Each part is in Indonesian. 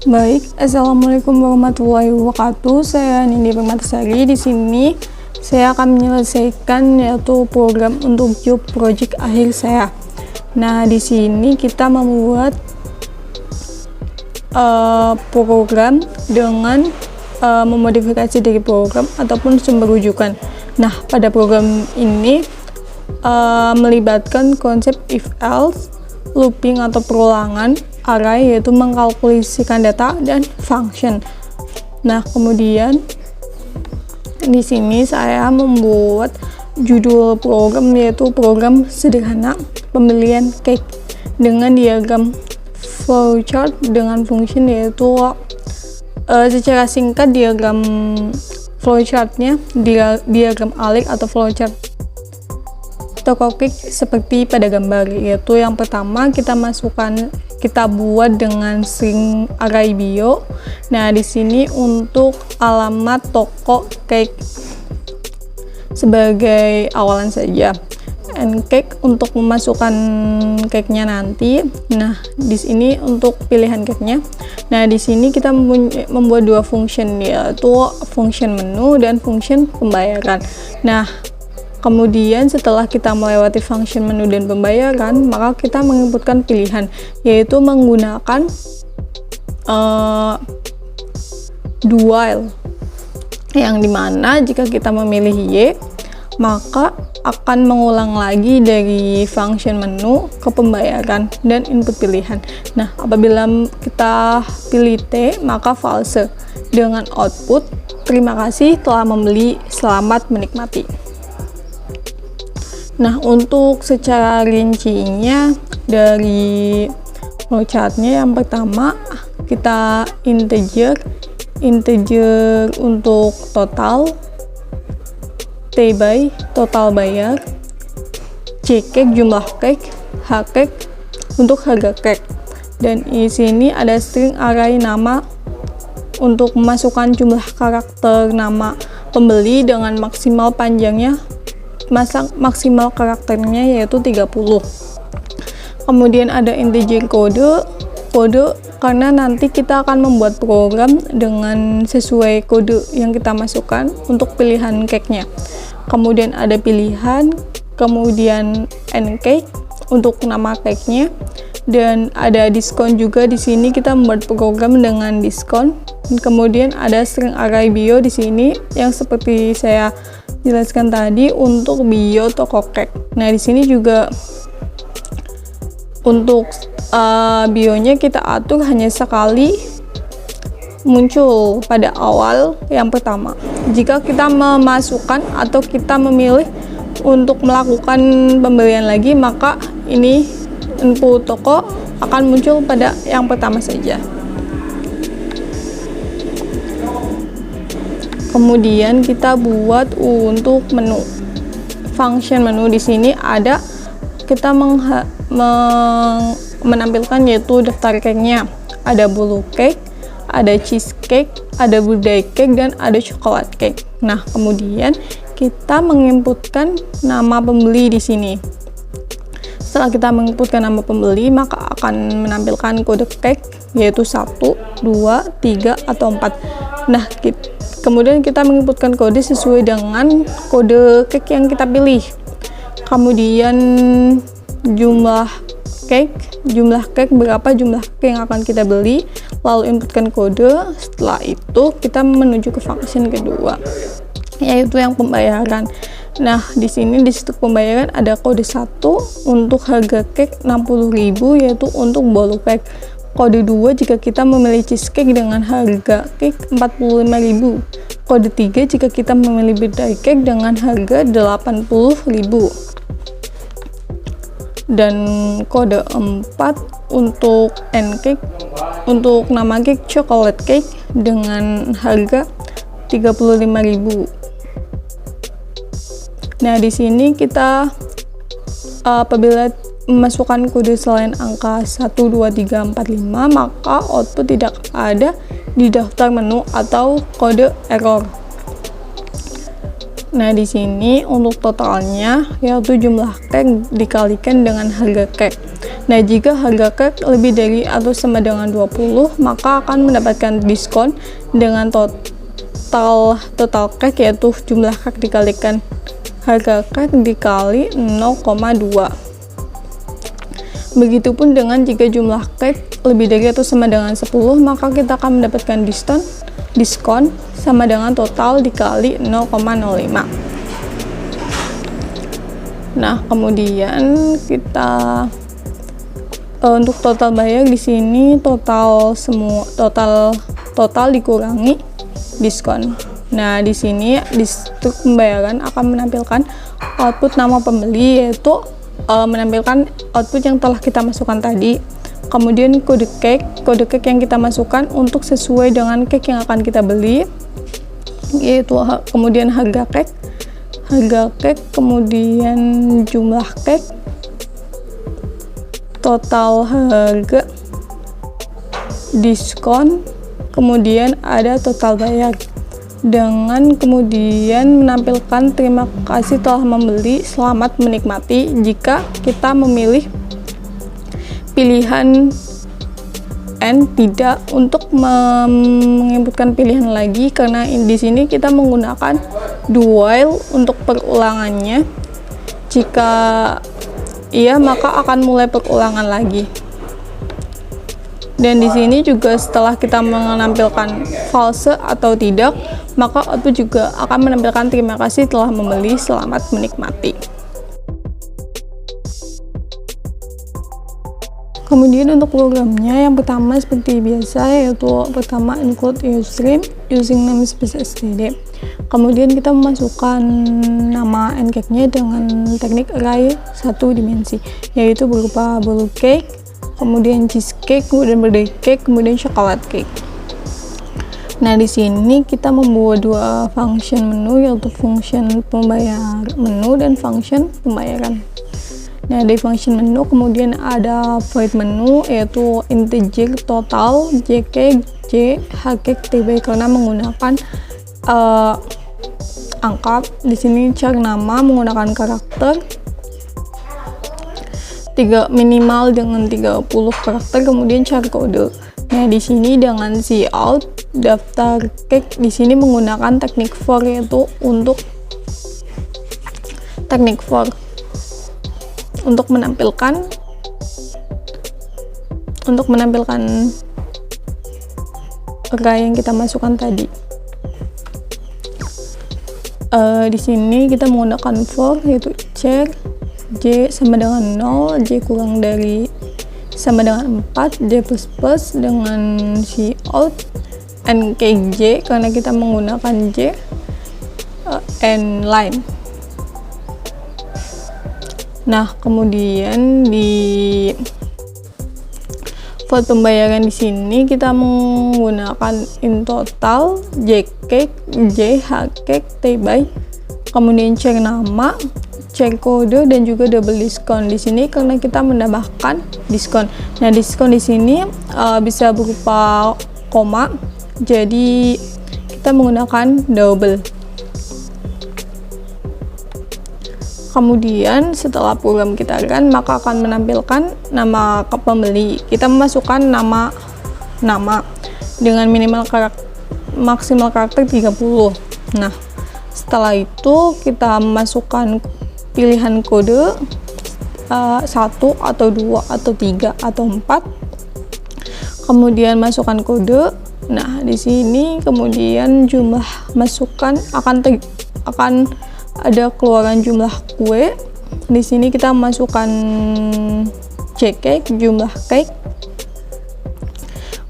Baik, assalamualaikum warahmatullahi wabarakatuh. Saya Nindi Permatasari. Di sini saya akan menyelesaikan yaitu program untuk job project akhir saya. Nah, di sini kita membuat program dengan memodifikasi dari program ataupun sumber rujukan. Nah, pada program ini melibatkan konsep if else, looping atau perulangan, array yaitu mengkalkulasikan data, dan function. Nah, kemudian di sini saya membuat judul program yaitu program sederhana pembelian cake dengan diagram flowchart dengan function yaitu secara singkat diagram flowchartnya diagram alik atau flowchart toko cake seperti pada gambar, yaitu yang pertama kita buat dengan string array bio. Nah, di sini untuk alamat toko cake sebagai awalan saja, and cake untuk memasukkan cake-nya nanti. Nah, di sini untuk pilihan cake-nya. Nah, di sini kita membuat dua function, yaitu function menu dan function pembayaran. Nah, kemudian setelah kita melewati function menu dan pembayaran, maka kita menginputkan pilihan, yaitu menggunakan do while, yang dimana jika kita memilih Y, maka akan mengulang lagi dari function menu ke pembayaran dan input pilihan. Nah, apabila kita pilih T, maka false dengan output terima kasih telah membeli, selamat menikmati. Nah, untuk secara rincinya dari flowchartnya, yang pertama kita integer untuk total, T by total bayar, C cake jumlah cake, H cake untuk harga cake. Dan di sini ada string array nama untuk memasukkan jumlah karakter nama pembeli dengan maksimal panjangnya, maksimal karakternya yaitu 30. Kemudian ada integer kode karena nanti kita akan membuat program dengan sesuai kode yang kita masukkan untuk pilihan cake-nya. Kemudian ada pilihan, kemudian n cake untuk nama cake-nya, dan ada diskon juga. Di sini kita membuat program dengan diskon. Kemudian ada string array bio di sini yang seperti saya jelaskan tadi untuk bio toko cake. Nah, di sini juga untuk bionya kita atur hanya sekali muncul pada awal yang pertama. Jika kita memasukkan atau kita memilih untuk melakukan pembelian lagi, maka ini info toko akan muncul pada yang pertama saja. Kemudian kita buat untuk menu. Function menu di sini ada kita menampilkan yaitu daftar cake-nya. Ada blue cake, ada cheesecake, ada birthday cake, dan ada chocolate cake. Nah, kemudian kita menginputkan nama pembeli di sini. Setelah kita menginputkan nama pembeli, maka akan menampilkan kode cake yaitu 1, 2, 3, atau 4. Nah, kemudian kita menginputkan kode sesuai dengan kode cake yang kita pilih. Kemudian jumlah cake berapa jumlah cake yang akan kita beli, lalu inputkan kode. Setelah itu kita menuju ke function kedua, yaitu yang pembayaran. Nah, di sini di situ pembayaran ada kode 1 untuk harga cake 60.000 yaitu untuk bolu cake. Kode 2 jika kita memilih cheesecake dengan harga cake 45.000. Kode 3 jika kita memilih birthday cake dengan harga 80.000. Dan kode 4 untuk n cake untuk nama cake chocolate cake dengan harga 35.000. Nah, di sini kita apabila memasukkan kode selain angka 1, 2, 3, 4, 5, maka output tidak ada di daftar menu atau kode error. Nah, di sini untuk totalnya yaitu jumlah cake dikalikan dengan harga cake. Nah, jika harga cake lebih dari atau sama dengan 20, maka akan mendapatkan diskon dengan total cake yaitu jumlah cake dikalikan harga cake dikali 0,2. Begitupun dengan jika jumlah cake lebih dari atau sama dengan 10, maka kita akan mendapatkan diskon sama dengan total dikali 0,05. Nah, kemudian kita untuk total bayar di sini total dikurangi diskon. Nah, di sini di struk pembayaran akan menampilkan output nama pembeli, yaitu menampilkan output yang telah kita masukkan tadi. Kemudian kode cake yang kita masukkan untuk sesuai dengan cake yang akan kita beli, yaitu kemudian harga cake, kemudian jumlah cake, total harga, diskon, kemudian ada total bayar, dengan kemudian menampilkan terima kasih telah membeli, selamat menikmati jika kita memilih pilihan N tidak untuk menginputkan pilihan lagi, karena di sini kita menggunakan do while untuk perulangannya. Jika iya, maka akan mulai perulangan lagi. Dan di sini juga setelah kita menampilkan false atau tidak, maka output juga akan menampilkan terima kasih telah membeli, selamat menikmati. Kemudian untuk programnya, yang pertama seperti biasa, yaitu pertama include username using namespace std. Kemudian kita memasukkan nama cake-nya dengan teknik array 1 dimensi, yaitu berupa blue cake, kemudian cheesecake, kemudian birthday cake, kemudian chocolate cake. Nah, di sini kita membuat dua function menu, yaitu function pembayar menu dan function pembayaran. Nah, di function menu kemudian ada void menu, yaitu integer total jk j hk tb, karena menggunakan angka. Di sini char nama menggunakan karakter minimal dengan 30 karakter, kemudian char kode. Nah, di sini dengan cout daftar cake di sini menggunakan teknik for, yaitu untuk teknik for untuk menampilkan array yang kita masukkan tadi. Di sini kita menggunakan for, yaitu char j sama dengan 0, j kurang dari sama dengan 4, j plus dengan cout n cake j, karena kita menggunakan j n line. Nah, kemudian di void pembayaran di sini kita menggunakan in total jcake jhcake tby, kemudian char nama, char kode, dan juga double diskon di sini karena kita menambahkan diskon. Nah, diskon di sini bisa berupa koma, jadi kita menggunakan double. Kemudian setelah program kita run, maka akan menampilkan nama pembeli. Kita memasukkan nama dengan maksimal karakter 30. Nah, setelah itu kita masukkan pilihan kode 1 atau 2 atau 3 atau 4. Kemudian masukkan kode. Nah, di sini kemudian jumlah masukan akan ada keluaran jumlah kue. Di sini kita masukkan jcake, jumlah cake.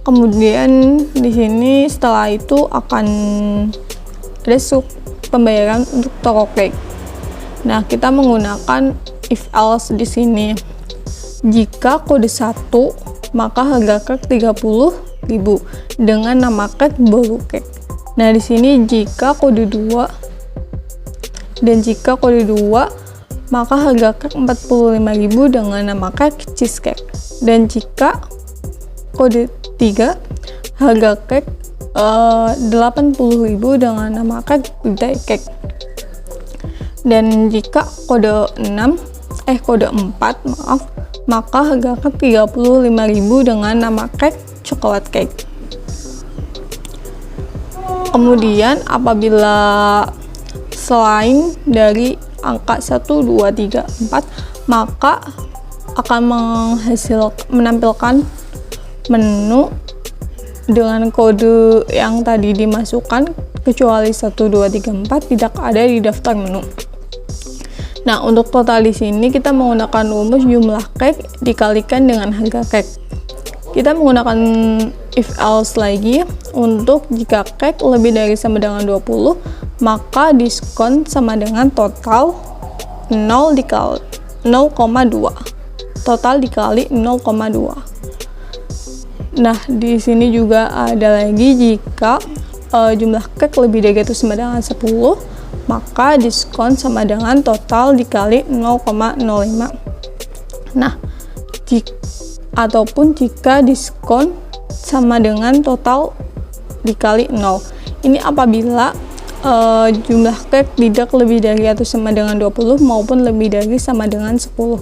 Kemudian di sini setelah itu akan ada struk pembayaran untuk toko cake. Nah, kita menggunakan if else di sini. Jika kode 1, maka harga cake 30.000 dengan nama cake blue cake. Nah, di sini jika kode 2 dan jika kode 2, maka harga cake 45.000 dengan nama cake cheesecake. Dan jika kode 3, harga cake 80.000 dengan nama cake birthday cake. Dan jika kode 4, maka harga cake 35.000 dengan nama cake coklat cake. Kemudian apabila selain dari angka 1, 2, 3, 4, maka akan menampilkan menu dengan kode yang tadi dimasukkan, kecuali 1, 2, 3, 4 tidak ada di daftar menu. Nah, untuk total di sini kita menggunakan rumus jumlah cake dikalikan dengan harga cake. Kita menggunakan if else lagi. Untuk jika cake lebih dari sama dengan 20, maka diskon sama dengan total 0,2. Total dikali 0,2. Nah, di sini juga ada lagi jika jumlah cake lebih dari atau sama dengan 10, maka diskon sama dengan total dikali 0,05. Nah, ataupun jika diskon sama dengan total dikali 0. Ini apabila jumlah cake tidak lebih dari atau sama dengan 20 maupun lebih dari sama dengan 10.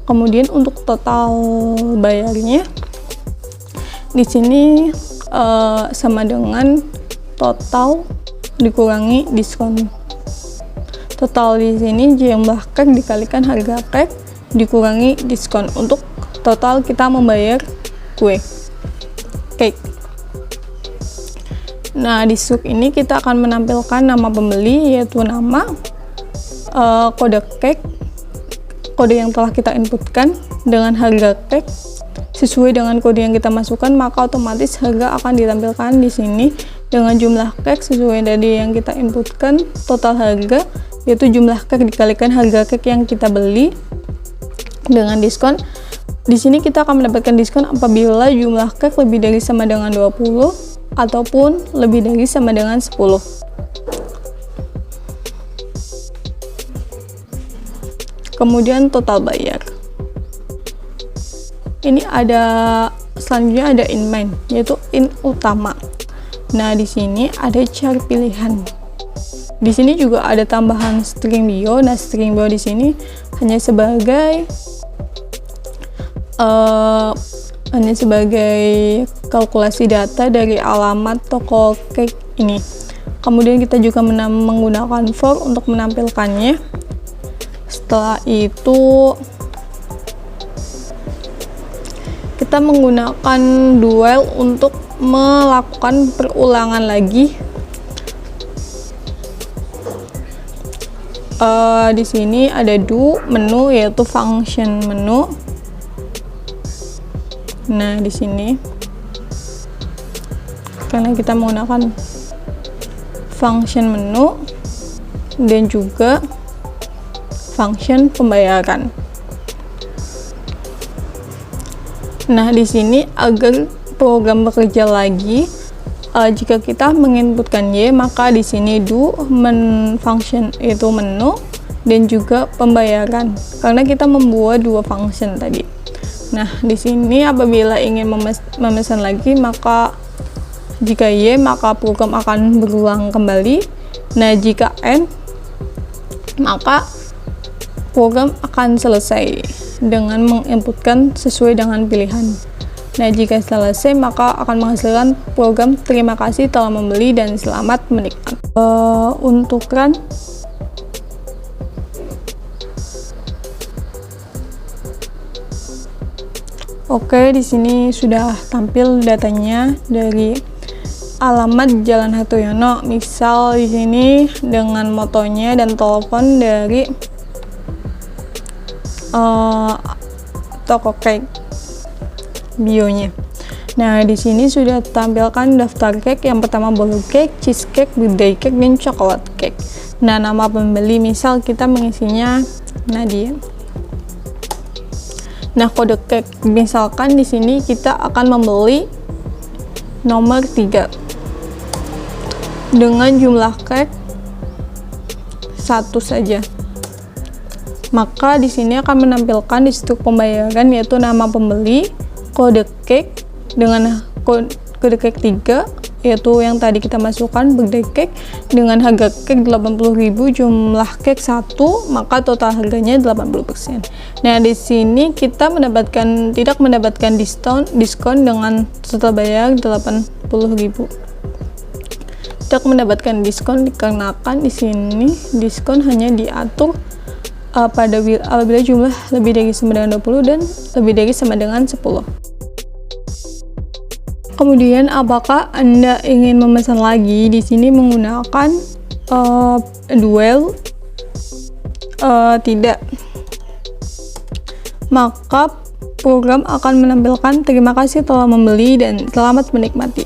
Kemudian untuk total bayarnya di sini sama dengan total dikurangi diskon. Total di sini jumlah cake dikalikan harga cake dikurangi diskon. Untuk total kita membayar cake. Nah, di sub ini kita akan menampilkan nama pembeli, yaitu nama, kode cake, kode yang telah kita inputkan dengan harga cake sesuai dengan kode yang kita masukkan, maka otomatis harga akan ditampilkan di sini dengan jumlah cake sesuai dari yang kita inputkan, total harga yaitu jumlah cake dikalikan harga cake yang kita beli dengan diskon. Di sini kita akan mendapatkan diskon apabila jumlah cake lebih dari sama dengan 20 ataupun lebih dari sama dengan 10. Kemudian total bayar. Ini selanjutnya ada in main, yaitu in utama. Nah, di sini ada cari pilihan. Di sini juga ada tambahan string bio. Nah, string bio di sini hanya sebagai kalkulasi data dari alamat toko cake ini. Kemudian kita juga menggunakan for untuk menampilkannya. Setelah itu kita menggunakan duel untuk melakukan perulangan lagi. Di sini ada do menu, yaitu function menu. Nah, di sini karena kita menggunakan function menu dan juga function pembayaran. Nah, di sini agar program bekerja lagi, jika kita menginputkan Y, maka di sini do function itu menu dan juga pembayaran, karena kita membuat dua function tadi. Nah, di sini apabila ingin memesan lagi, maka jika Y, maka program akan berulang kembali. Nah, jika N, maka program akan selesai dengan menginputkan sesuai dengan pilihan. Nah, jika selesai, maka akan menghasilkan program terima kasih telah membeli dan selamat menikmati. Untuk run, oke, di sini sudah tampil datanya dari alamat Jalan Hartoyono. Misal di sini dengan motonya dan telepon dari toko cake bionya. Nah, di sini sudah tampilkan daftar cake. Yang pertama bolu cake, cheesecake, birthday cake, dan coklat cake. Nah, nama pembeli misal kita mengisinya Nadia. Nah, kode cake misalkan di sini kita akan membeli nomor 3 dengan jumlah cake 1 saja. Maka di sini akan menampilkan di situ pembayaran, yaitu nama pembeli, kode cake dengan kode cake 3 yaitu yang tadi kita masukkan birthday cake dengan harga cake 80.000, jumlah cake 1, maka total harganya 80%. Nah, di sini kita tidak mendapatkan diskon dengan setelah bayar 80.000. Tidak mendapatkan diskon dikarenakan di sini diskon hanya diatur apabila jumlah lebih dari sama dengan 20 dan lebih dari sama dengan 10. Kemudian apakah Anda ingin memesan lagi? Di sini menggunakan duel? Tidak. Maka program akan menampilkan terima kasih telah membeli dan selamat menikmati.